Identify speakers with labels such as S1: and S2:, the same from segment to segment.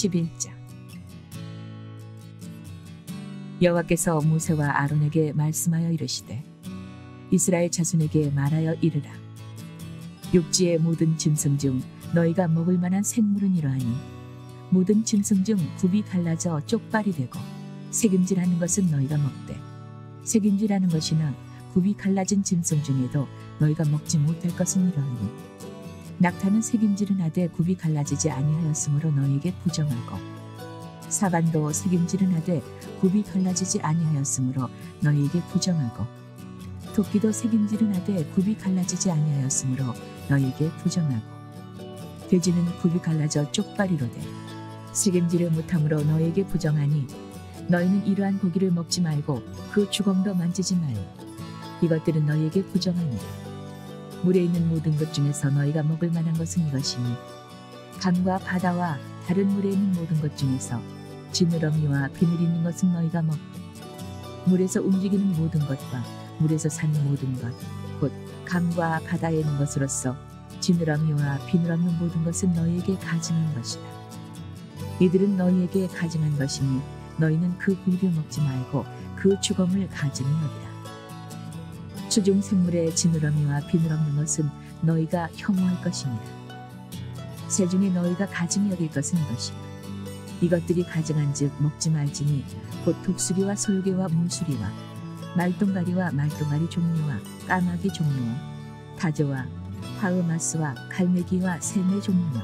S1: 11장. 여호와께서 모세와 아론에게 말씀하여 이르시되 이스라엘 자손에게 말하여 이르라. 육지의 모든 짐승 중 너희가 먹을 만한 생물은 이러하니 모든 짐승 중 굽이 갈라져 쪽발이 되고 새김질하는 것은 너희가 먹되 새김질하는 것이나 굽이 갈라진 짐승 중에도 너희가 먹지 못할 것은 이러하니 낙타는 새김질은 하되 굽이 갈라지지 아니하였으므로 너희에게 부정하고 사반도 새김질은 하되 굽이 갈라지지 아니하였으므로 너희에게 부정하고 토끼도 새김질은 하되 굽이 갈라지지 아니하였으므로 너희에게 부정하고 돼지는 굽이 갈라져 쪽발이로되 새김질을 못함으로 너희에게 부정하니 너희는 이러한 고기를 먹지 말고 그 주검도 만지지 말고 이것들은 너희에게 부정하니라. 물에 있는 모든 것 중에서 너희가 먹을 만한 것은 이것이니 강과 바다와 다른 물에 있는 모든 것 중에서 지느러미와 비늘 있는 것은 너희가 먹고 물에서 움직이는 모든 것과 물에서 사는 모든 것 곧 강과 바다에 있는 것으로서 지느러미와 비늘 없는 모든 것은 너희에게 가증한 것이다. 이들은 너희에게 가증한 것이니 너희는 그 부위를 먹지 말고 그 주검을 가증히 여기라. 수중 생물의 지느러미와 비늘 없는 것은 너희가 혐오할 것입니다. 새 중에 너희가 가증히 여길 것은 이것이라. 이것들이 가증한즉 먹지 말지니 곧 독수리와 솔개와 문수리와 말똥가리와 말똥가리 종류와 까마귀 종류와 다저와 파흐마스와 갈매기와 새매 종류와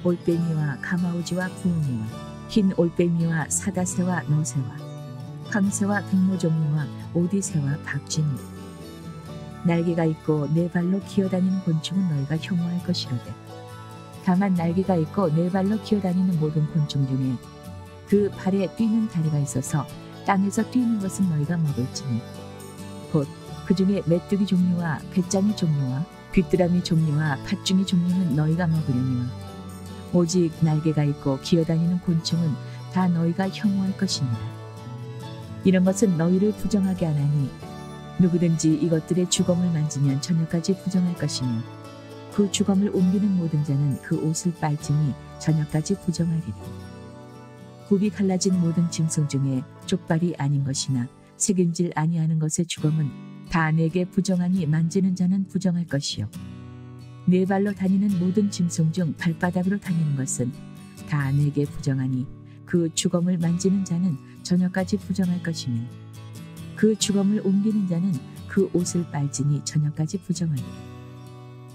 S1: 올빼미와 가마오지와 구우미와 흰 올빼미와 사다새와 너새와 황새와 백모 종류와 오디새와 박쥐니 날개가 있고 네 발로 기어다니는 곤충은 너희가 혐오할 것이로되 다만 날개가 있고 네 발로 기어다니는 모든 곤충 중에 그 발에 뛰는 다리가 있어서 땅에서 뛰는 것은 너희가 먹을지니 곧 그 중에 메뚜기 종류와 배짱이 종류와 귀뚜라미 종류와 팥중이 종류는 너희가 먹으려니와 오직 날개가 있고 기어다니는 곤충은 다 너희가 혐오할 것이니라. 이런 것은 너희를 부정하게 하나니 누구든지 이것들의 주검을 만지면 저녁까지 부정할 것이며 그 주검을 옮기는 모든 자는 그 옷을 빨지니 저녁까지 부정하리라. 굽이 갈라진 모든 짐승 중에 쪽발이 아닌 것이나 새김질 아니하는 것의 주검은 다 내게 부정하니 만지는 자는 부정할 것이요 네 발로 다니는 모든 짐승 중 발바닥으로 다니는 것은 다 내게 부정하니 그 주검을 만지는 자는 저녁까지 부정할 것이며 그 주검을 옮기는 자는 그 옷을 빨지니 저녁까지 부정하리라.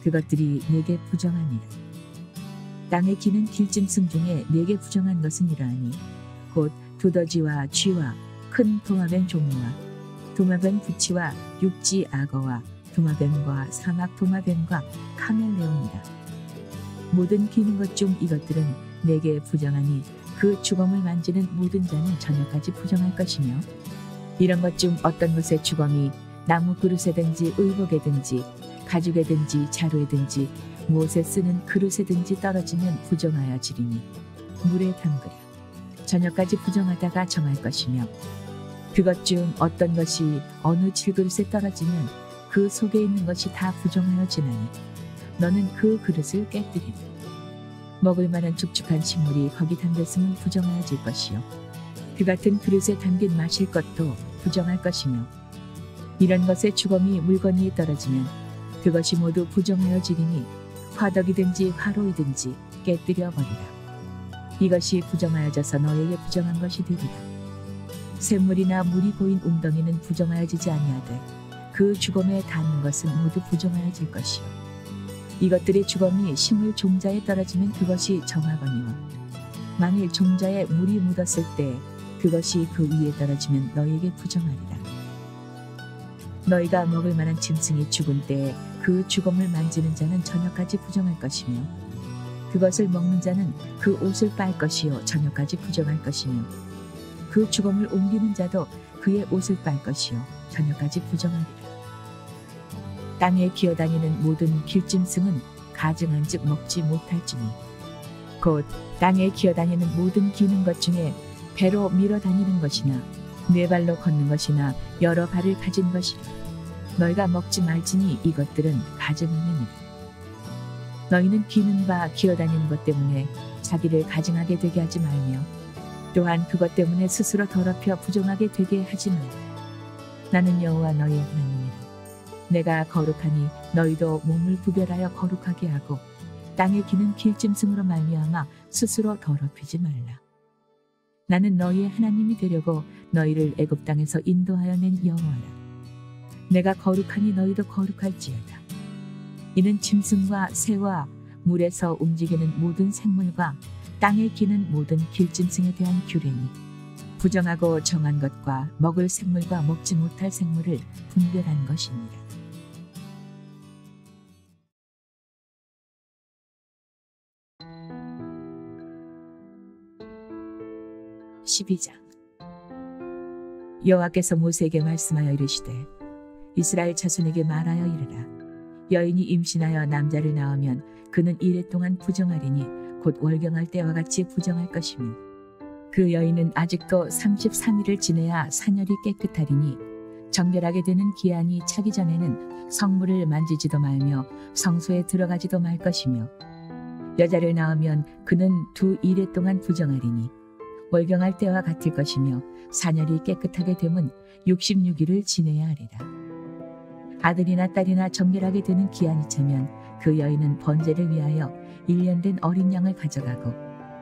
S1: 그것들이 내게 부정하니라. 땅에 기는 길짐승 중에 내게 부정한 것은 이러하니 곧 두더지와 쥐와 큰 도마뱀 종류와 도마뱀 부치와 육지 악어와 도마뱀과 사막 도마뱀과 카멜레온이라. 모든 기는 것 중 이것들은 내게 부정하니 그 주검을 만지는 모든 자는 저녁까지 부정할 것이며 이런 것 중 어떤 것의 주검이 나무 그릇에든지 의복에든지 가죽에든지 자루에든지 무엇에 쓰는 그릇에든지 떨어지면 부정하여 지리니 물에 담그라. 저녁까지 부정하다가 정할 것이며 그것 중 어떤 것이 어느 질그릇에 떨어지면 그 속에 있는 것이 다 부정하여 지나니 너는 그 그릇을 깨뜨리라. 먹을 만한 축축한 식물이 거기 담겼으면 부정하여질 것이요 그 같은 그릇에 담긴 마실 것도 부정할 것이며 이런 것의 주검이 물건 위에 떨어지면 그것이 모두 부정하여지리니 화덕이든지 화로이든지 깨뜨려 버리라. 이것이 부정하여져서 너에게 부정한 것이 되리라. 샘물이나 물이 보인 웅덩이는 부정하여지지 아니하되 그 주검에 닿는 것은 모두 부정하여질 것이요 이것들의 주검이 식물 종자에 떨어지면 그것이 정하거니와 만일 종자에 물이 묻었을 때 그것이 그 위에 떨어지면 너희에게 부정하리라. 너희가 먹을 만한 짐승이 죽은 때에 그 주검을 만지는 자는 저녁까지 부정할 것이며 그것을 먹는 자는 그 옷을 빨 것이요 저녁까지 부정할 것이며 그 주검을 옮기는 자도 그의 옷을 빨 것이요 저녁까지 부정하리라. 땅에 기어다니는 모든 길짐승은 가증한즉 먹지 못할지니 곧 땅에 기어다니는 모든 기는 것 중에 배로 밀어 다니는 것이나 네 발로 걷는 것이나 여러 발을 가진 것이라. 너희가 먹지 말지니 이것들은 가증하느니라. 너희는 기는 바 기어다니는 것 때문에 자기를 가증하게 되게 하지 말며 또한 그것 때문에 스스로 더럽혀 부정하게 되게 하지 말라. 나는 여호와 너희 하나님이라. 내가 거룩하니 너희도 몸을 구별하여 거룩하게 하고 땅에 기는 길짐승으로 말미암아 스스로 더럽히지 말라. 나는 너희의 하나님이 되려고 너희를 애굽 땅에서 인도하여 낸 여호와라. 내가 거룩하니 너희도 거룩할지어다. 이는 짐승과 새와 물에서 움직이는 모든 생물과 땅에 기는 모든 길짐승에 대한 규례니 부정하고 정한 것과 먹을 생물과 먹지 못할 생물을 분별한 것입니다. 12장. 여호와께서 모세에게 말씀하여 이르시되 이스라엘 자손에게 말하여 이르라. 여인이 임신하여 남자를 낳으면 그는 이레 동안 부정하리니 곧 월경할 때와 같이 부정할 것이며 그 여인은 아직도 33일을 지내야 사녀리 깨끗하리니 정결하게 되는 기한이 차기 전에는 성물을 만지지도 말며 성소에 들어가지도 말 것이며 여자를 낳으면 그는 2일에 동안 부정하리니 월경할 때와 같을 것이며 사녀리 깨끗하게 되면 66일을 지내야 하리라. 아들이나 딸이나 정결하게 되는 기한이 차면 그 여인은 번제를 위하여 1년 된 어린 양을 가져가고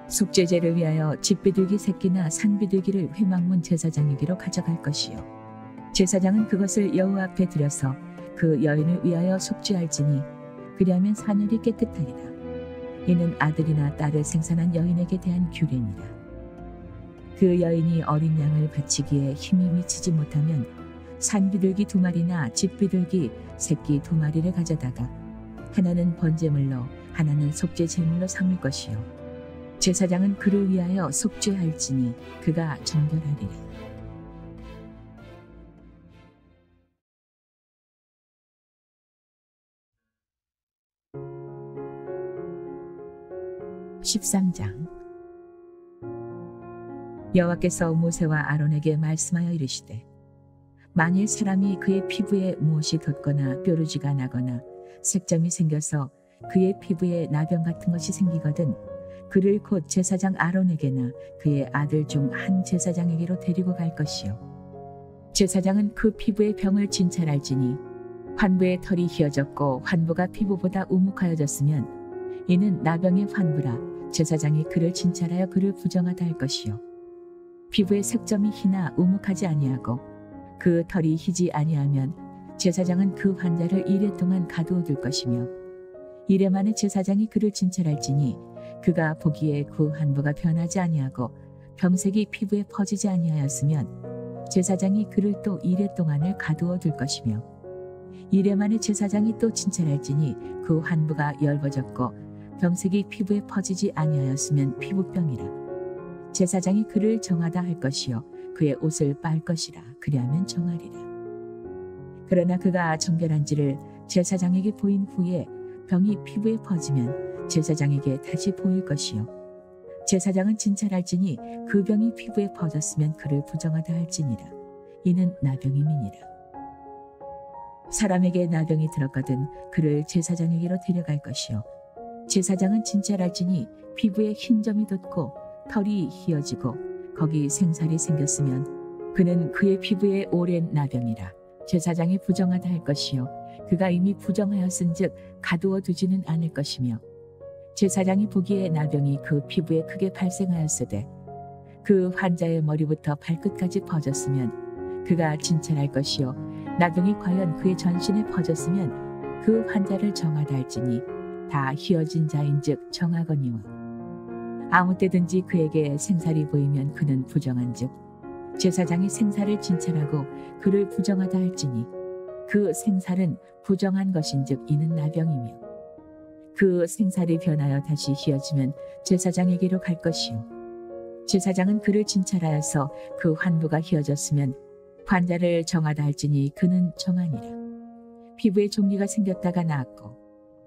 S1: 속죄제를 위하여 집비둘기 새끼나 산비둘기를 회막문 제사장에게로 가져갈 것이요 제사장은 그것을 여호와 앞에 들여서 그 여인을 위하여 속죄할지니 그리하면 사녀리 깨끗하리라. 이는 아들이나 딸을 생산한 여인에게 대한 규례니라. 그 여인이 어린 양을 바치기에 힘이 미치지 못하면 산비둘기 2마리나 집비둘기 새끼 2마리를 가져다가 하나는 번제물로 하나는 속죄 제물로 삼을 것이요 제사장은 그를 위하여 속죄할지니 그가 정결하리라. (13장) 여호와께서 모세와 아론에게 말씀하여 이르시되 만일 사람이 그의 피부에 무엇이 돋거나 뾰루지가 나거나 색점이 생겨서 그의 피부에 나병 같은 것이 생기거든 그를 곧 제사장 아론에게나 그의 아들 중 한 제사장에게로 데리고 갈 것이요 제사장은 그 피부의 병을 진찰할지니 환부의 털이 휘어졌고 환부가 피부보다 우묵하여졌으면 이는 나병의 환부라 제사장이 그를 진찰하여 그를 부정하다 할 것이요 피부의 색점이 희나 우묵하지 아니하고 그 털이 희지 아니하면 제사장은 그 환자를 1회 동안 가두어 둘 것이며 1회 만에 제사장이 그를 진찰할지니 그가 보기에 그 환부가 변하지 아니하고 병색이 피부에 퍼지지 아니하였으면 제사장이 그를 또 1회 동안을 가두어 둘 것이며 1회 만에 제사장이 또 진찰할지니 그 환부가 엷어졌고 병색이 피부에 퍼지지 아니하였으면 피부병이라 제사장이 그를 정하다 할 것이요 그의 옷을 빨 것이라 그리하면 정하리라. 그러나 그가 정결한지를 제사장에게 보인 후에 병이 피부에 퍼지면 제사장에게 다시 보일 것이요 제사장은 진찰할지니 그 병이 피부에 퍼졌으면 그를 부정하다 할지니라. 이는 나병임이니라. 사람에게 나병이 들었거든 그를 제사장에게로 데려갈 것이요 제사장은 진찰할지니 피부에 흰 점이 돋고 털이 휘어지고 거기 생살이 생겼으면 그는 그의 피부에 오랜 나병이라. 제사장이 부정하다 할 것이요 그가 이미 부정하였은즉 가두어 두지는 않을 것이며 제사장이 보기에 나병이 그 피부에 크게 발생하였으되 그 환자의 머리부터 발끝까지 퍼졌으면 그가 진찰할 것이요 나병이 과연 그의 전신에 퍼졌으면 그 환자를 정하다 할지니 다 휘어진 자인즉 정하거니와 아무 때든지 그에게 생살이 보이면 그는 부정한즉 제사장이 생살을 진찰하고 그를 부정하다 할지니 그 생살은 부정한 것인즉 이는 나병이며 그 생살이 변하여 다시 휘어지면 제사장에게로 갈 것이요 제사장은 그를 진찰하여서 그 환부가 휘어졌으면 환자를 정하다 할지니 그는 정하니라. 피부에 종리가 생겼다가 나았고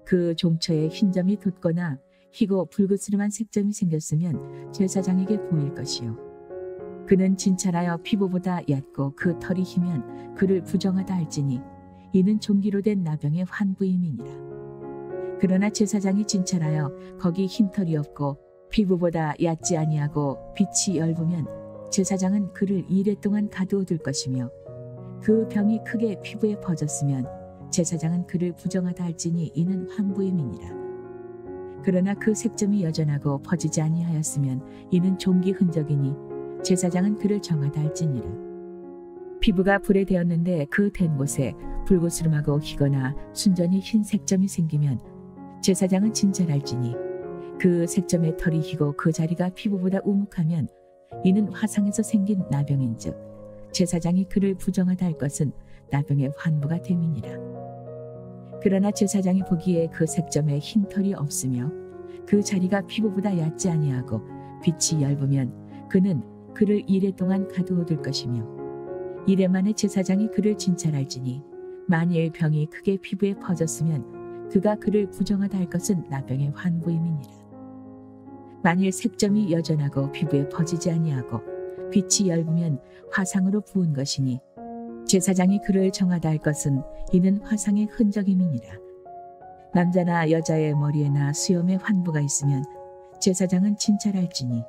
S1: 그 종처에 흰 점이 돋거나 희고 붉으스름한 색점이 생겼으면 제사장에게 보일 것이요 그는 진찰하여 피부보다 얕고 그 털이 희면 그를 부정하다 할지니 이는 종기로 된 나병의 환부임이니라. 그러나 제사장이 진찰하여 거기 흰 털이 없고 피부보다 얕지 아니하고 빛이 엷으면 제사장은 그를 이레 동안 가두어둘 것이며 그 병이 크게 피부에 퍼졌으면 제사장은 그를 부정하다 할지니 이는 환부임이니라. 그러나 그 색점이 여전하고 퍼지지 아니하였으면 이는 종기 흔적이니 제사장은 그를 정하다 할지니라. 피부가 불에 되었는데 그 된 곳에 불구스름하고 희거나 순전히 흰 색점이 생기면 제사장은 진찰할지니 그 색점의 털이 희고 그 자리가 피부보다 우묵하면 이는 화상에서 생긴 나병인즉 제사장이 그를 부정하다 할 것은 나병의 환부가 됨이니라. 그러나 제사장이 보기에 그 색점에 흰 털이 없으며 그 자리가 피부보다 얕지 아니하고 빛이 엷으면 그는 그를 이레 동안 가두어둘 것이며 이레 만에 제사장이 그를 진찰할지니 만일 병이 크게 피부에 퍼졌으면 그가 그를 부정하다 할 것은 나병의 환부임이니라. 만일 색점이 여전하고 피부에 퍼지지 아니하고 빛이 엷으면 화상으로 부은 것이니 제사장이 그를 정하다 할 것은 이는 화상의 흔적임이니라. 남자나 여자의 머리에나 수염에 환부가 있으면 제사장은 진찰할지니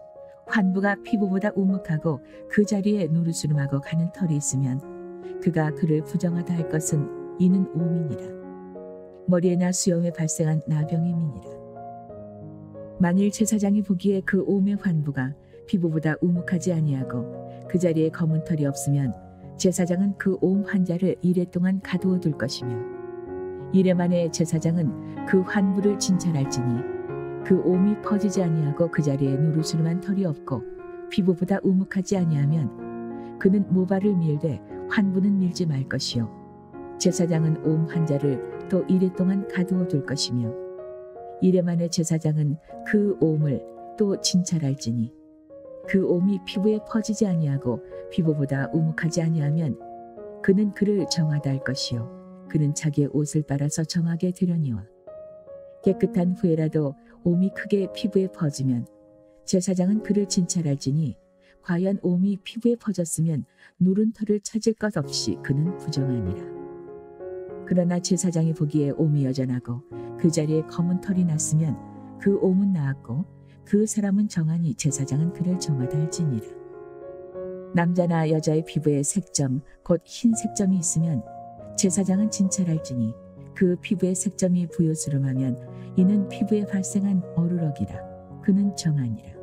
S1: 환부가 피부보다 우묵하고 그 자리에 누르스름하고 가는 털이 있으면 그가 그를 부정하다 할 것은 이는 오민이라. 머리에나 수염에 발생한 나병임이니라. 만일 제사장이 보기에 그 옴의 환부가 피부보다 우묵하지 아니하고 그 자리에 검은 털이 없으면 제사장은 그 옴 환자를 이레 동안 가두어둘 것이며 이레 만에 제사장은 그 환부를 진찰할지니 그 옴이 퍼지지 아니하고 그 자리에 누르스름한 털이 없고 피부보다 우묵하지 아니하면 그는 모발을 밀되 환부는 밀지 말 것이요 제사장은 옴 환자를 또 이레 동안 가두어둘 것이며 이레 만에 제사장은 그 옴을 또 진찰할지니 그 옴이 피부에 퍼지지 아니하고 피부보다 우묵하지 아니하면 그는 그를 정하다 할 것이요 그는 자기의 옷을 빨아서 정하게 되려니와 깨끗한 후에라도 옴이 크게 피부에 퍼지면 제사장은 그를 진찰할지니 과연 옴이 피부에 퍼졌으면 누른 털을 찾을 것 없이 그는 부정하니라. 그러나 제사장이 보기에 옴이 여전하고 그 자리에 검은 털이 났으면 그 옴은 나았고 그 사람은 정하니 제사장은 그를 정하다 할지니라. 남자나 여자의 피부에 색점 곧 흰 색점이 있으면 제사장은 진찰할지니 그 피부의 색점이 부요스름하면 이는 피부에 발생한 어루럭이라. 그는 정하니라.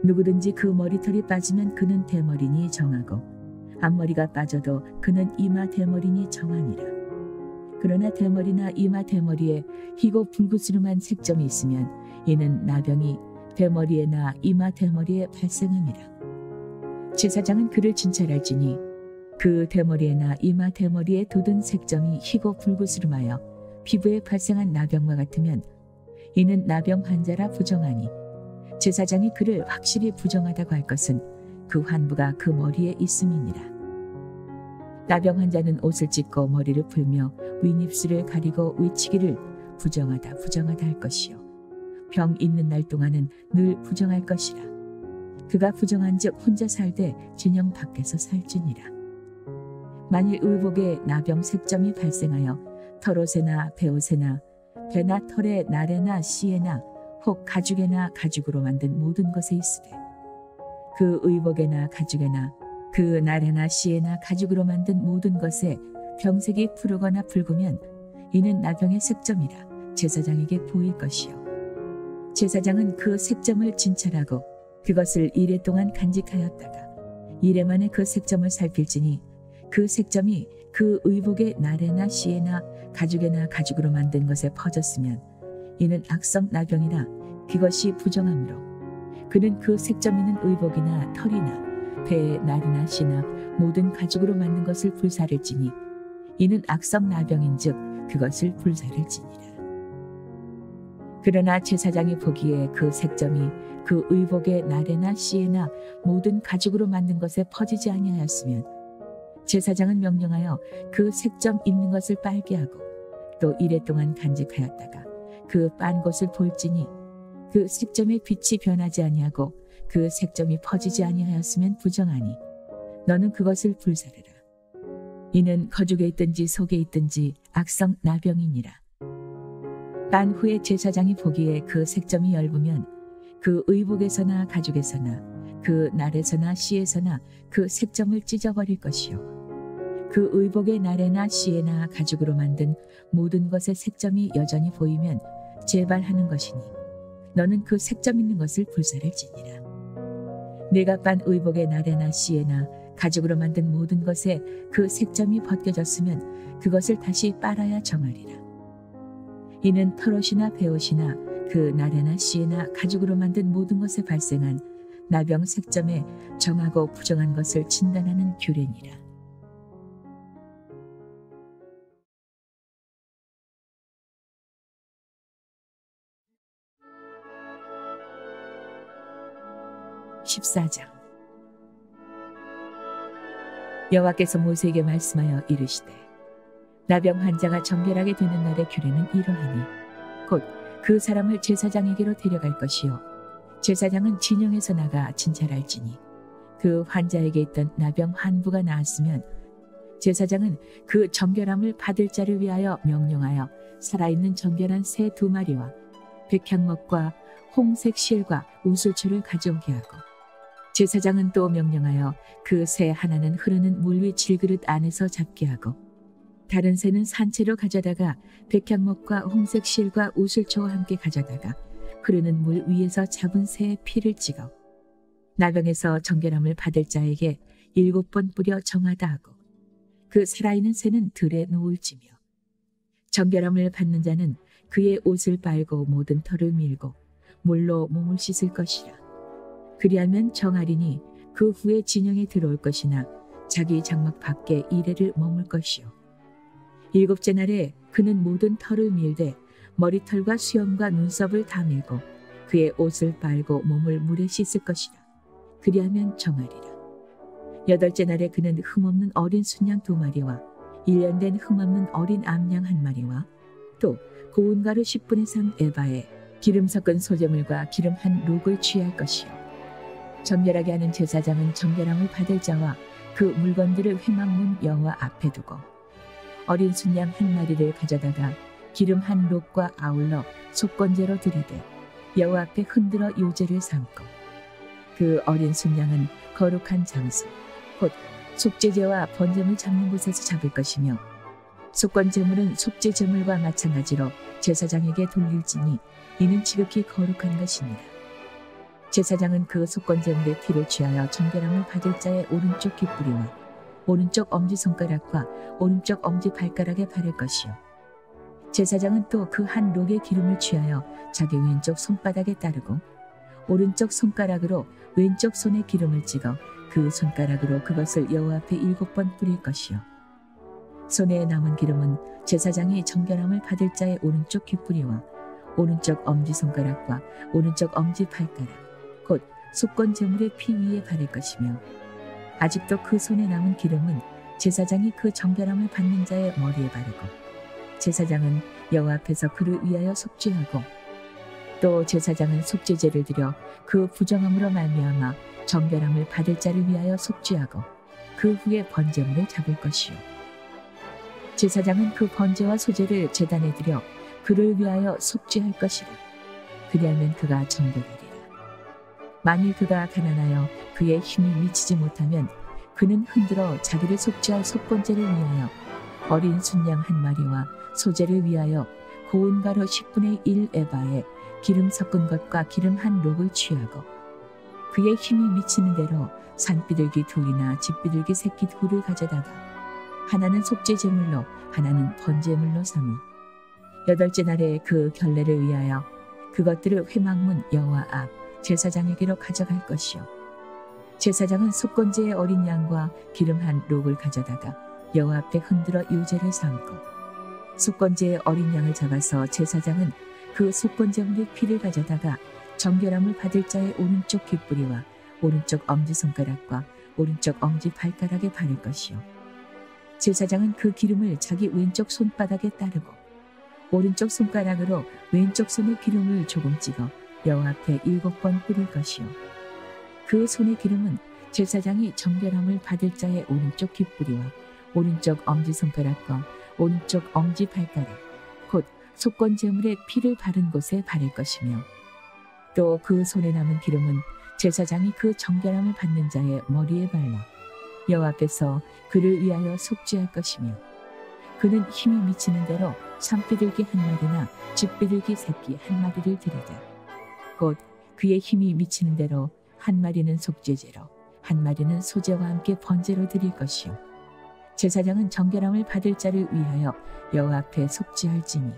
S1: 누구든지 그 머리털이 빠지면 그는 대머리니 정하고 앞머리가 빠져도 그는 이마 대머리니 정하니라. 그러나 대머리나 이마 대머리에 희고 불구스름한 색점이 있으면 이는 나병이 대머리에나 이마 대머리에 발생함이라. 제사장은 그를 진찰할지니 그 대머리에나 이마 대머리에 돋은 색점이 희고 불구스름하여 피부에 발생한 나병과 같으면 이는 나병 환자라 부정하니 제사장이 그를 확실히 부정하다고 할 것은 그 환부가 그 머리에 있음이니라. 나병 환자는 옷을 찢고 머리를 풀며 윗입술을 가리고 위치기를 부정하다 할 것이요 병 있는 날 동안은 늘 부정할 것이라. 그가 부정한즉 혼자 살되 진영 밖에서 살지니라. 만일 의복에 나병 색점이 발생하여 털옷에나 배옷에나 배나 털에 날에나 씨에나 혹 가죽에나 가죽으로 만든 모든 것에 있으되 그 의복에나 가죽에나 그 날에나 씨에나 가죽으로 만든 모든 것에 병색이 푸르거나 붉으면 이는 나병의 색점이라 제사장에게 보일 것이요 제사장은 그 색점을 진찰하고 그것을 이레 동안 간직하였다가 이레 만에 그 색점을 살필지니 그 색점이 그 의복의 날에나 씨에나 가죽에나 가죽으로 만든 것에 퍼졌으면 이는 악성 나병이라 그것이 부정함으로 그는 그 색점 있는 의복이나 털이나 배의 날이나 씨나 모든 가죽으로 만든 것을 불사를지니 이는 악성 나병인즉 그것을 불사를지니라. 그러나 제사장이 보기에 그 색점이 그 의복의 날에나 씨에나 모든 가죽으로 만든 것에 퍼지지 아니하였으면 제사장은 명령하여 그 색점 있는 것을 빨게 하고 또 이레 동안 간직하였다가 그 빤 것을 볼지니 그 색점의 빛이 변하지 아니하고 그 색점이 퍼지지 아니하였으면 부정하니 너는 그것을 불사르라. 이는 거죽에 있든지 속에 있든지 악성 나병이니라. 빤 후에 제사장이 보기에 그 색점이 엷으면 그 의복에서나 가죽에서나 그 날에서나 씨에서나 그 색점을 찢어버릴 것이요 그 의복의 날에나 씨에나 가죽으로 만든 모든 것의 색점이 여전히 보이면 재발하는 것이니 너는 그 색점 있는 것을 불살을지니라. 내가 빤 의복의 날에나 씨에나 가죽으로 만든 모든 것에 그 색점이 벗겨졌으면 그것을 다시 빨아야 정하리라. 이는 털옷이나 베옷이나 그 날에나 씨에나 가죽으로 만든 모든 것에 발생한 나병 색점에 정하고 부정한 것을 진단하는 규례니라. (14장) 여호와께서 모세에게 말씀하여 이르시되 나병 환자가 정결하게 되는 날의 규례는 이러하니 곧 그 사람을 제사장에게로 데려갈 것이요 제사장은 진영에서 나가 진찰할지니 그 환자에게 있던 나병 환부가 나았으면 제사장은 그 정결함을 받을 자를 위하여 명령하여 살아있는 정결한 새 2마리와 백향목과 홍색 실과 우슬초를 가져오게 하고 제사장은 또 명령하여 그 새 하나는 흐르는 물 위 질그릇 안에서 잡게 하고 다른 새는 산채로 가져다가 백향목과 홍색 실과 우슬초와 함께 가져다가 흐르는 물 위에서 잡은 새의 피를 찍어 나병에서 정결함을 받을 자에게 7번 뿌려 정하다 하고 그 살아있는 새는 들에 놓을지며 정결함을 받는 자는 그의 옷을 빨고 모든 털을 밀고 물로 몸을 씻을 것이라. 그리하면 정하리니 그 후에 진영에 들어올 것이나 자기 장막 밖에 이래를 머물 것이요 7째 날에 그는 모든 털을 밀되 머리털과 수염과 눈썹을 다 밀고 그의 옷을 빨고 몸을 물에 씻을 것이라. 그리하면 정하리라. 8째 날에 그는 흠없는 어린 순양 2마리와 1년 된 흠없는 어린 암양 1마리와 또 고운 가루 10분의 3 에바에 기름 섞은 소재물과 기름 한 록을 취할 것이요 정결하게 하는 제사장은 정결함을 받을 자와 그 물건들을 회막문 여호와 앞에 두고 어린 순양 1마리를 가져다가 기름 한 록과 아울러 속건제로 드리되 여호와 앞에 흔들어 요제를 삼고 그 어린 순양은 거룩한 장소 곧 속죄제와 번제물 잡는 곳에서 잡을 것이며 속건제물은 속죄제물과 마찬가지로 제사장에게 돌릴지니 이는 지극히 거룩한 것이니라. 제사장은 그 속건제물의 피를 취하여 정결함을 받을 자의 오른쪽 귓뿌리와 오른쪽 엄지손가락과 오른쪽 엄지발가락에 바를 것이요 제사장은 또 그 한 록의 기름을 취하여 자기 왼쪽 손바닥에 따르고 오른쪽 손가락으로 왼쪽 손에 기름을 찍어 그 손가락으로 그것을 여호와 앞에 7번 뿌릴 것이요 손에 남은 기름은 제사장이 정결함을 받을 자의 오른쪽 귓뿌리와 오른쪽 엄지손가락과 오른쪽 엄지발가락 곧 속건제물의 피 위에 바를 것이며 아직도 그 손에 남은 기름은 제사장이 그 정결함을 받는 자의 머리에 바르고 제사장은 여호와 앞에서 그를 위하여 속죄하고 또 제사장은 속죄제를 드려 그 부정함으로 말미암아 정결함을 받을 자를 위하여 속죄하고 그 후에 번제물을 잡을 것이요 제사장은 그 번제와 소제를 제단에 드려 그를 위하여 속죄할 것이라. 그리하면 그가 정결하리라. 만일 그가 가난하여 그의 힘이 미치지 못하면 그는 흔들어 자기를 속죄할 속건제를 위하여 어린 순양 1마리와 소제를 위하여 고운 가루 10분의 1 에바에 기름 섞은 것과 기름 한 록을 취하고 그의 힘이 미치는 대로 산비둘기 2이나 집비둘기 새끼 2를 가져다가 하나는 속죄제물로 하나는 번제물로 삼아 8째 날에 그 결례를 위하여 그것들을 회막문 여호와 앞 제사장에게로 가져갈 것이요 제사장은 속건제의 어린 양과 기름 한 록을 가져다가 여호와 앞에 흔들어 요제를 삼고 속건제의 어린 양을 잡아서 제사장은 그 속건제물의 피를 가져다가 정결함을 받을 자의 오른쪽 귓뿌리와 오른쪽 엄지손가락과 오른쪽 엄지발가락에 바를 것이요 제사장은 그 기름을 자기 왼쪽 손바닥에 따르고 오른쪽 손가락으로 왼쪽 손에 기름을 조금 찍어 여호와 앞에 7번 뿌릴 것이요 그 손의 기름은 제사장이 정결함을 받을 자의 오른쪽 귓뿌리와 오른쪽 엄지손가락과 오른쪽 엄지발가락 곧 속건제물의 피를 바른 곳에 바를 것이며 또 그 손에 남은 기름은 제사장이 그 정결함을 받는 자의 머리에 발라 여호와 앞에서 그를 위하여 속죄할 것이며, 그는 힘이 미치는 대로 산비둘기 한 마리나 쥐비둘기 새끼 한 마리를 드리되, 곧 그의 힘이 미치는 대로 한 마리는 속죄제로 한 마리는 소제와 함께 번제로 드릴 것이요, 제사장은 정결함을 받을 자를 위하여 여호와 앞에 속죄할지니,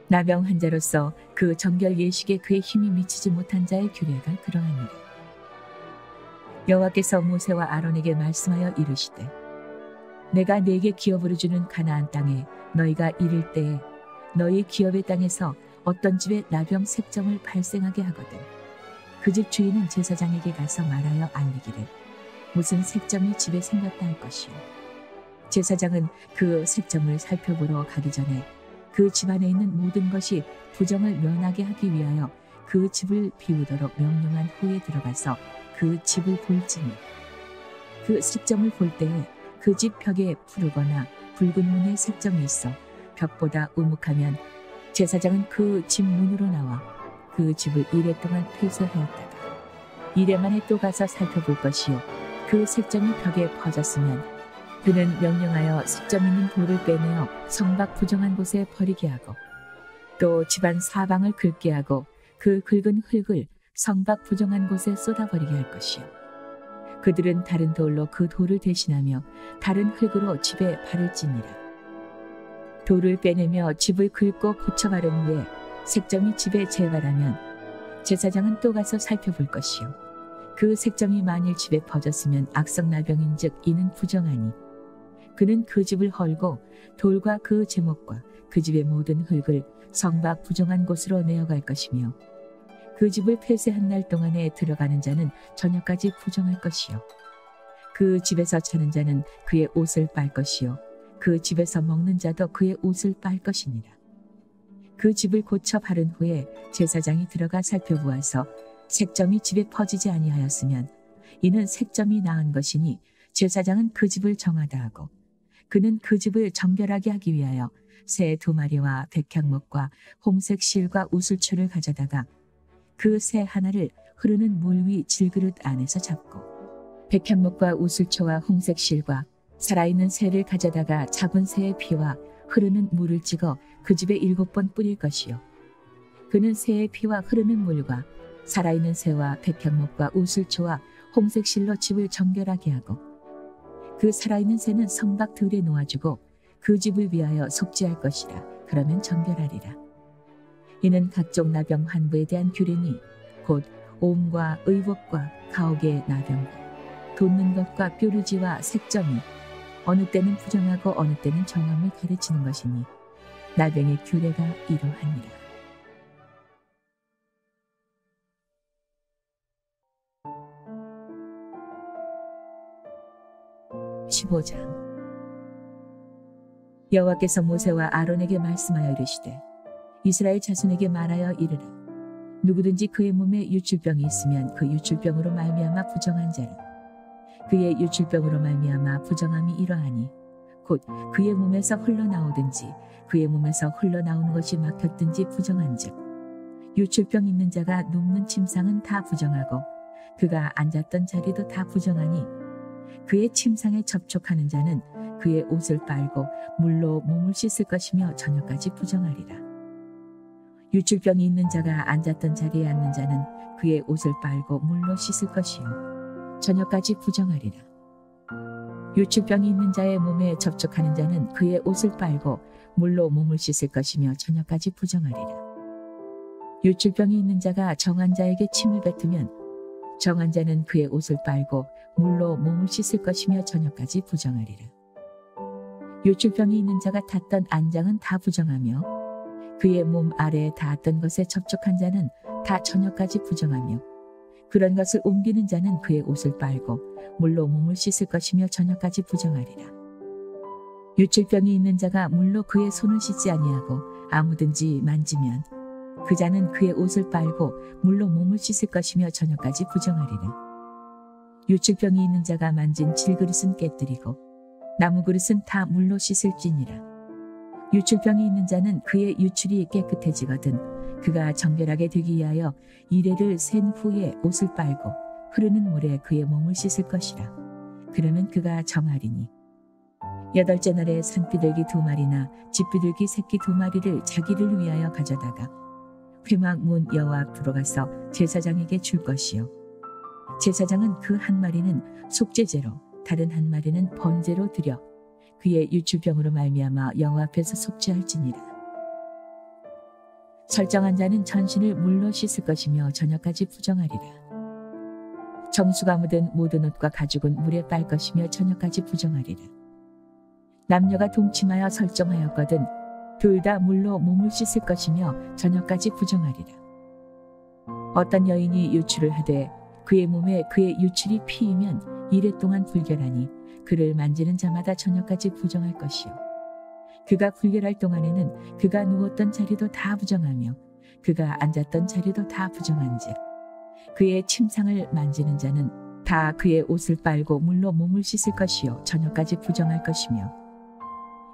S1: 나병 환자로서 그 정결 예식에 그의 힘이 미치지 못한 자의 규례가 그러하니라. 여호와께서 모세와 아론에게 말씀하여 이르시되, 내가 네게 기업으로 주는 가나안 땅에 너희가 이를 때에 너희 기업의 땅에서 어떤 집에 나병 색점을 발생하게 하거든 그 집 주인은 제사장에게 가서 말하여 알리기를 무슨 색점이 집에 생겼다 할 것이요, 제사장은 그 색점을 살펴보러 가기 전에 그 집안에 있는 모든 것이 부정을 면하게 하기 위하여 그 집을 비우도록 명령한 후에 들어가서 그 집을 볼지니, 그 색점을 볼 때에 그 집 벽에 푸르거나 붉은 문의 색점이 있어 벽보다 우묵하면 제사장은 그 집 문으로 나와 그 집을 이래 동안 폐쇄하였다가 이래 만에 또 가서 살펴볼 것이요, 그 색점이 벽에 퍼졌으면 그는 명령하여 색점 있는 돌을 빼내어 성박 부정한 곳에 버리게 하고, 또 집안 사방을 긁게 하고 그 긁은 흙을 성박 부정한 곳에 쏟아버리게 할 것이요, 그들은 다른 돌로 그 돌을 대신하며 다른 흙으로 집에 바를지니라. 돌을 빼내며 집을 긁고 고쳐 바른 후에 색점이 집에 재발하면 제사장은 또 가서 살펴볼 것이요, 그 색점이 만일 집에 퍼졌으면 악성나병인즉 이는 부정하니, 그는 그 집을 헐고 돌과 그 제목과 그 집의 모든 흙을 성박 부정한 곳으로 내어갈 것이며, 그 집을 폐쇄한 날 동안에 들어가는 자는 저녁까지 부정할 것이요, 그 집에서 자는 자는 그의 옷을 빨 것이요, 그 집에서 먹는 자도 그의 옷을 빨 것이니라. 그 집을 고쳐 바른 후에 제사장이 들어가 살펴보아서 색점이 집에 퍼지지 아니하였으면 이는 색점이 나은 것이니 제사장은 그 집을 정하다 하고, 그는 그 집을 정결하게 하기 위하여 새 2마리와 백향목과 홍색 실과 우슬초를 가져다가 그 새 하나를 흐르는 물 위 질그릇 안에서 잡고, 백향목과 우슬초와 홍색 실과 살아있는 새를 가져다가 잡은 새의 피와 흐르는 물을 찍어 그 집에 7번 뿌릴 것이요, 그는 새의 피와 흐르는 물과 살아있는 새와 백향목과 우슬초와 홍색 실로 집을 정결하게 하고, 그 살아있는 새는 성박 들에 놓아주고 그 집을 위하여 속죄할 것이라. 그러면 정결하리라. 이는 각종 나병 환부에 대한 규례니, 곧 옴과 의복과 가옥의 나병과 돋는 것과 뾰루지와 색점이 어느 때는 부정하고 어느 때는 정함을 가르치는 것이니, 나병의 규례가 이러하니라. 15장. 여호와께서 모세와 아론에게 말씀하여 이르시되, 이스라엘 자손에게 말하여 이르라. 누구든지 그의 몸에 유출병이 있으면 그 유출병으로 말미암아 부정한 자는 그의 유출병으로 말미암아 부정함이 이러하니, 곧 그의 몸에서 흘러나오든지 그의 몸에서 흘러나오는 것이 막혔든지 부정한즉, 유출병 있는 자가 눕는 침상은 다 부정하고 그가 앉았던 자리도 다 부정하니, 그의 침상에 접촉하는 자는 그의 옷을 빨고 물로 몸을 씻을 것이며 저녁까지 부정하리라. 유출병이 있는 자가 앉았던 자리에 앉는 자는 그의 옷을 빨고 물로 씻을 것이요, 저녁까지 부정하리라. 유출병이 있는 자의 몸에 접촉하는 자는 그의 옷을 빨고 물로 몸을 씻을 것이며 저녁까지 부정하리라. 유출병이 있는 자가 정한 자에게 침을 뱉으면 정한 자는 그의 옷을 빨고 물로 몸을 씻을 것이며 저녁까지 부정하리라. 유출병이 있는 자가 탔던 안장은 다 부정하며 그의 몸 아래에 닿았던 것에 접촉한 자는 다 저녁까지 부정하며, 그런 것을 옮기는 자는 그의 옷을 빨고 물로 몸을 씻을 것이며 저녁까지 부정하리라. 유출병이 있는 자가 물로 그의 손을 씻지 아니하고 아무든지 만지면 그 자는 그의 옷을 빨고 물로 몸을 씻을 것이며 저녁까지 부정하리라. 유출병이 있는 자가 만진 질그릇은 깨뜨리고 나무 그릇은 다 물로 씻을지니라. 유출병이 있는 자는 그의 유출이 깨끗해지거든 그가 정결하게 되기 위하여 이레를 센 후에 옷을 빨고 흐르는 물에 그의 몸을 씻을 것이라. 그러면 그가 정하리니 여덟째 날에 산비둘기 2마리나 집비둘기 새끼 2마리를 자기를 위하여 가져다가 회막 문 여호와 앞 들어가서 제사장에게 줄 것이요 제사장은 그 1마리는 속죄제로 다른 1마리는 번제로 드려 그의 유출병으로 말미암아 여호와 앞에서 속죄할지니라. 설정한 자는 전신을 물로 씻을 것이며 저녁까지 부정하리라. 정수가 묻은 모든 옷과 가죽은 물에 빨 것이며 저녁까지 부정하리라. 남녀가 동침하여 설정하였거든 둘 다 물로 몸을 씻을 것이며 저녁까지 부정하리라. 어떤 여인이 유출을 하되 그의 몸에 그의 유출이 피이면 이레 동안 불결하니 그를 만지는 자마다 저녁까지 부정할 것이요 그가 불결할 동안에는 그가 누웠던 자리도 다 부정하며 그가 앉았던 자리도 다 부정한즉 그의 침상을 만지는 자는 다 그의 옷을 빨고 물로 몸을 씻을 것이요 저녁까지 부정할 것이며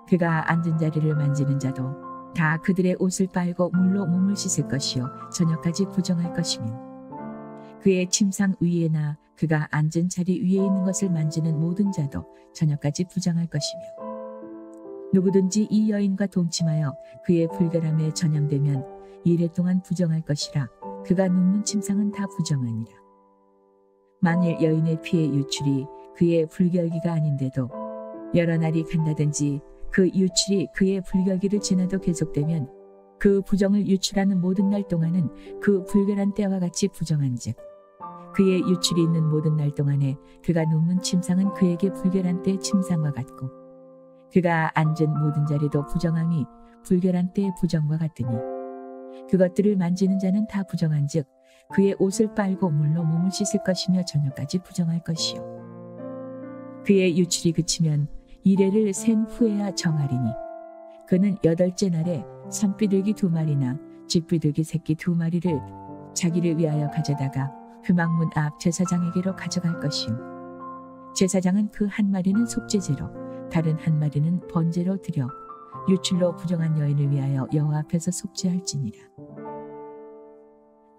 S1: 그가 앉은 자리를 만지는 자도 다 그들의 옷을 빨고 물로 몸을 씻을 것이요 저녁까지 부정할 것이며 그의 침상 위에나 그가 앉은 자리 위에 있는 것을 만지는 모든 자도 저녁까지 부정할 것이며 누구든지 이 여인과 동침하여 그의 불결함에 전염되면 이레 동안 부정할 것이라. 그가 눕는 침상은 다 부정하니라. 만일 여인의 피의 유출이 그의 불결기가 아닌데도 여러 날이 간다든지 그 유출이 그의 불결기를 지나도 계속되면 그 부정을 유출하는 모든 날 동안은 그 불결한 때와 같이 부정한즉 그의 유출이 있는 모든 날 동안에 그가 눕는 침상은 그에게 불결한 때의 침상과 같고 그가 앉은 모든 자리도 부정함이 불결한 때의 부정과 같으니 그것들을 만지는 자는 다 부정한즉 그의 옷을 빨고 물로 몸을 씻을 것이며 저녁까지 부정할 것이요 그의 유출이 그치면 이레를 센 후에야 정하리니 그는 8째 날에 산비둘기 2마리나 집비둘기 새끼 2마리를 자기를 위하여 가져다가 회막문 앞 제사장에게로 가져갈 것이요 제사장은 그 1마리는 속죄제로 다른 1마리는 번제로 드려 유출로 부정한 여인을 위하여 여호와 앞에서 속죄할지니라.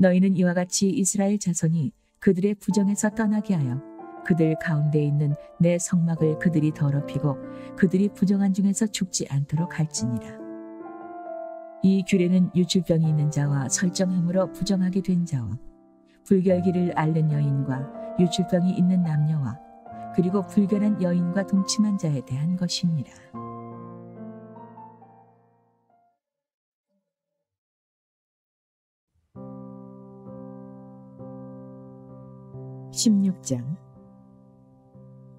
S1: 너희는 이와 같이 이스라엘 자손이 그들의 부정에서 떠나게 하여 그들 가운데 있는 내 성막을 그들이 더럽히고 그들이 부정한 중에서 죽지 않도록 할지니라. 이 규례는 유출병이 있는 자와 설정함으로 부정하게 된 자와 불결기를 앓는 여인과 유출병이 있는 남녀와 그리고 불결한 여인과 동침한 자에 대한 것이니라. 16장.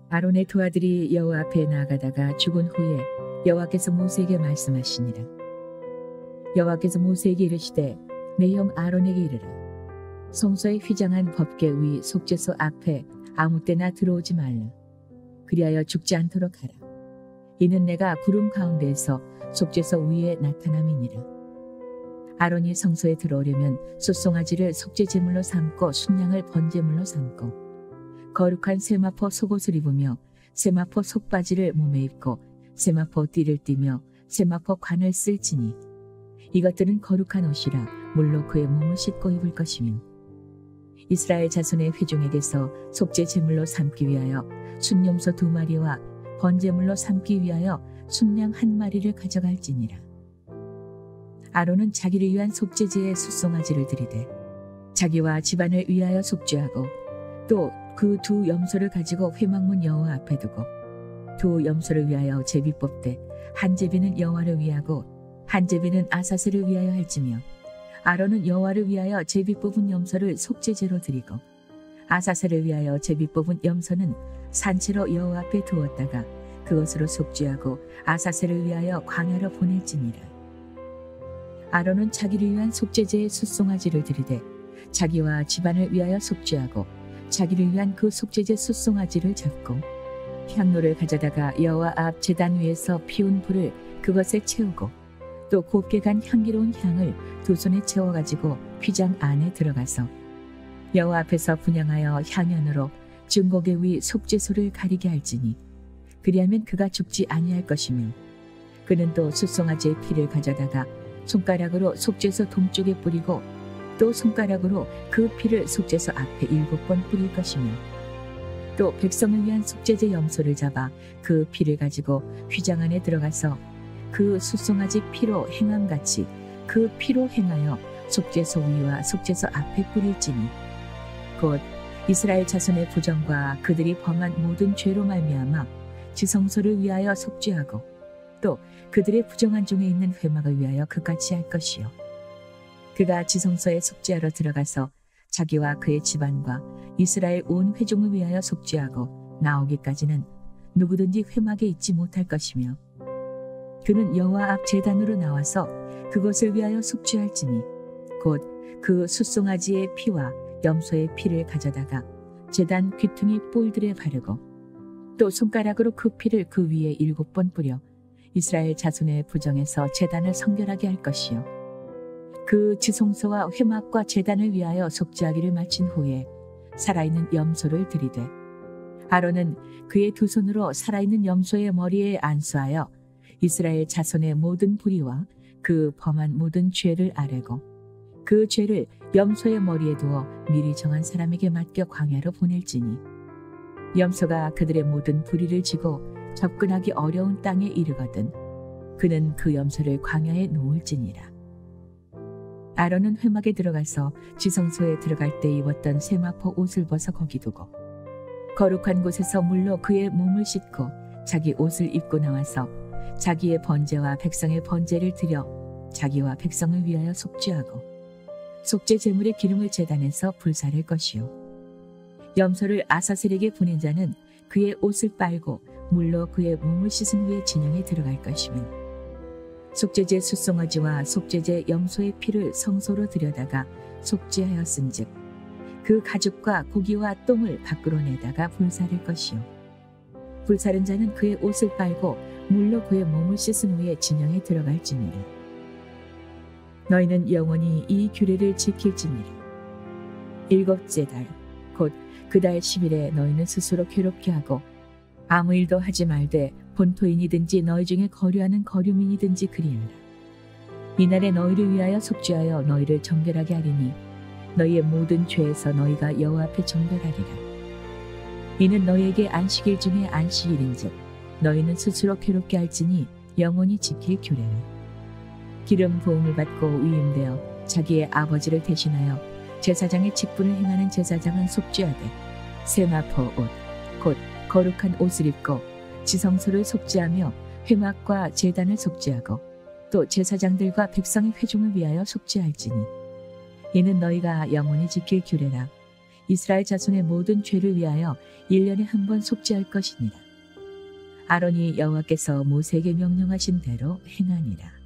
S1: 아론의 2 아들이 여호와 앞에 나아가다가 죽은 후에 여호와께서 모세에게 말씀하시니라. 여호와께서 모세에게 이르시되 내 형 아론에게 이르라. 성소의 휘장한 법궤 위 속죄소 앞에 아무 때나 들어오지 말라. 그리하여 죽지 않도록 하라. 이는 내가 구름 가운데에서 속죄소 위에 나타남이니라. 아론이 성소에 들어오려면 숫송아지를 속죄제물로 삼고 순양을 번제물로 삼고 거룩한 세마포 속옷을 입으며 세마포 속바지를 몸에 입고 세마포 띠를 띠며 세마포 관을 쓸지니 이것들은 거룩한 옷이라 물로 그의 몸을 씻고 입을 것이며 이스라엘 자손의 회중에게서 속죄제물로 삼기 위하여 순염소 2마리와 번제물로 삼기 위하여 순양 1마리를 가져갈지니라. 아론은 자기를 위한 속죄제의 숫송아지를 드리되 자기와 집안을 위하여 속죄하고 또 그 2 염소를 가지고 회막문 여호와 앞에 두고 2 염소를 위하여 제비 뽑되 한 제비는 여호와를 위하고 한 제비는 아사셀을 위하여 할지며 아론은 여호와를 위하여 제비 뽑은 염소를 속죄제로 드리고 아사셀을 위하여 제비 뽑은 염소는 산채로 여호와 앞에 두었다가 그것으로 속죄하고 아사셀을 위하여 광야로 보낼지니라. 아론은 자기를 위한 속죄제의 숫송아지를 드리되 자기와 집안을 위하여 속죄하고 자기를 위한 그 속죄제 숫송아지를 잡고 향로를 가져다가 여호와 앞 제단 위에서 피운 불을 그것에 채우고 또 곱게 간 향기로운 향을 2 손에 채워가지고 휘장 안에 들어가서 여호와 앞에서 분향하여 향연으로 증거궤 위 속죄소를 가리게 할지니 그리하면 그가 죽지 아니할 것이며 그는 또 숫송아지의 피를 가져다가 손가락으로 속죄소 동쪽에 뿌리고 또 손가락으로 그 피를 속죄소 앞에 7번 뿌릴 것이며 또 백성을 위한 속죄제 염소를 잡아 그 피를 가지고 휘장 안에 들어가서 그 숫송아지 피로 행함같이 그 피로 행하여 속죄소 위와 속죄소 앞에 뿌릴지니 곧 이스라엘 자손의 부정과 그들이 범한 모든 죄로 말미암아 지성소를 위하여 속죄하고 또 그들의 부정한 중에 있는 회막을 위하여 그같이 할 것이요 그가 지성소에 속죄하러 들어가서 자기와 그의 집안과 이스라엘 온 회중을 위하여 속죄하고 나오기까지는 누구든지 회막에 있지 못할 것이며 그는 여호와 앞 제단으로 나와서 그것을 위하여 속죄할지니 곧 그 숫송아지의 피와 염소의 피를 가져다가 제단 귀퉁이 뿔들에 바르고 또 손가락으로 그 피를 그 위에 7번 뿌려 이스라엘 자손의 부정에서 제단을 성결하게 할 것이요 그 지성소와 회막과 제단을 위하여 속죄하기를 마친 후에 살아있는 염소를 들이되 아론은 그의 두 손으로 살아있는 염소의 머리에 안수하여 이스라엘 자손의 모든 불의와 그 범한 모든 죄를 아뢰고 그 죄를 염소의 머리에 두어 미리 정한 사람에게 맡겨 광야로 보낼지니 염소가 그들의 모든 불의를 지고 접근하기 어려운 땅에 이르거든 그는 그 염소를 광야에 놓을지니라. 아론은 회막에 들어가서 지성소에 들어갈 때 입었던 세마포 옷을 벗어 거기 두고 거룩한 곳에서 물로 그의 몸을 씻고 자기 옷을 입고 나와서 자기의 번제와 백성의 번제를 드려 자기와 백성을 위하여 속죄하고 속죄 제물의 기름을 제단에서 불사를 것이요 염소를 아사셀에게 보낸 자는 그의 옷을 빨고 물로 그의 몸을 씻은 후에 진영에 들어갈 것이며 속죄제 숫송아지와 속죄제 염소의 피를 성소로 들여다가 속죄하였은즉 그 가죽과 고기와 똥을 밖으로 내다가 불사를 것이요 불사른 자는 그의 옷을 빨고 물로 그의 몸을 씻은 후에 진영에 들어갈지니라. 너희는 영원히 이 규례를 지킬지니라. 7째 달 곧 그 달 10일에 너희는 스스로 괴롭게 하고 아무 일도 하지 말되 본토인이든지 너희 중에 거류하는 거류민이든지 그리하라. 이날에 너희를 위하여 속죄하여 너희를 정결하게 하리니 너희의 모든 죄에서 너희가 여호와 앞에 정결하리라. 이는 너희에게 안식일 중에 안식일인즉 너희는 스스로 괴롭게 할지니 영원히 지킬 규례라. 기름 부음을 받고 위임되어 자기의 아버지를 대신하여 제사장의 직분을 행하는 제사장은 속죄하되 세마포 옷 곧 거룩한 옷을 입고 지성소를 속죄하며 회막과 제단을 속죄하고 또 제사장들과 백성의 회중을 위하여 속죄할지니 이는 너희가 영원히 지킬 규례라. 이스라엘 자손의 모든 죄를 위하여 1년에 한 번 속죄할 것이니라. 아론이 여호와께서 모세에게 명령하신 대로 행하니라.